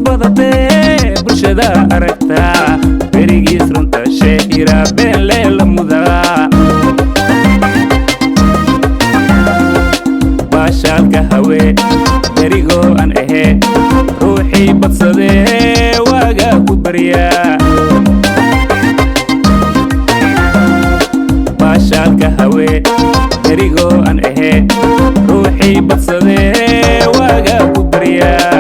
badate bulshada aragta berigiis runta sheehira been leela mudaa baashaalka haween berigoo aan ahayn ruuxii badsadee waagaa ku baryaa baashaalka haween berigoo aan ahayn ruuxii badsadee waagaa ku baryaa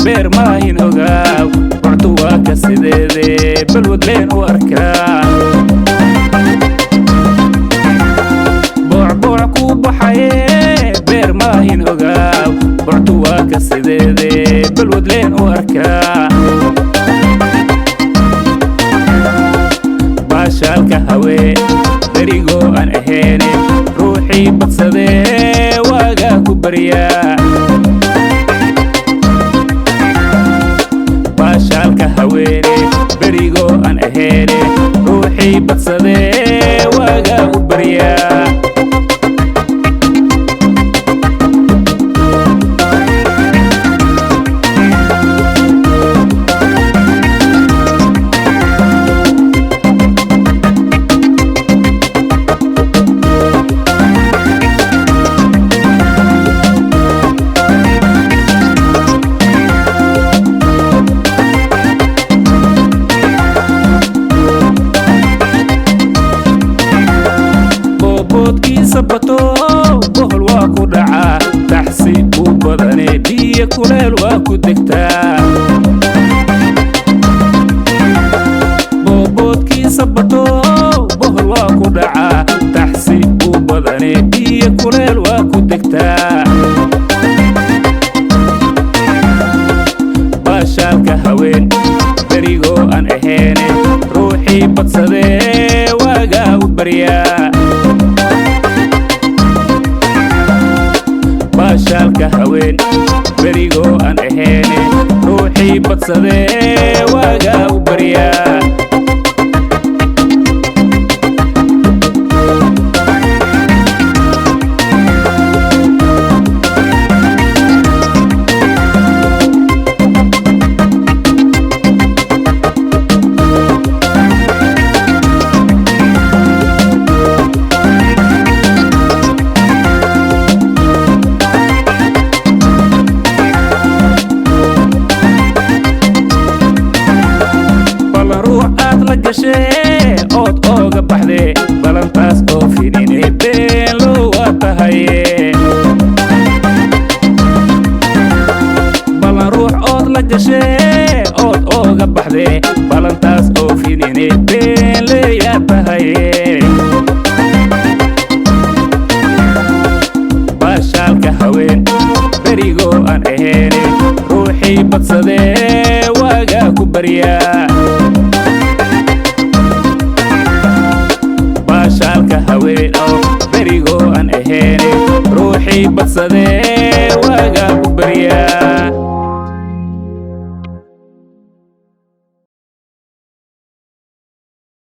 beer maahin ogaaw wacdu waa ka sideedee balwadleen u arkaa boocbooc ku baxaye beer maahin ogaaw wacdu waa ka sideedee balwadleen u arkaa baashaalka haween berigoo aan ahayne ruuxii badsadee waagaa ku baryaa baashaalka haweene berigoo aan ahayn ruuxii badsadee waagaa u baryaa sabato bohol waa ku dhacaa taxsi u badane biyo kuleel waa ku degtaa boobodkii sabato bohol waa ku dhacaa taxsi u badane biyo kuleel waa ku degtaa baashaalka haween berigoo aan ahayne ruuxii badsadee waagaa u baryaa baashaalka haween berigoo aan ahayne ruuxii badsadee waagaa u baryaa ood ooga baxdee balantaas oo finine been loo waa tahaye balan ruux ood la gashee ood ooga baxdee balantaas oo finine been leeyaa tahaye baashaalka haween berigoo aan ahayne ruuxii badsadee waagaa ku baryaa baashaalka haween oo berigoo aan ahayne ruuxii badsadee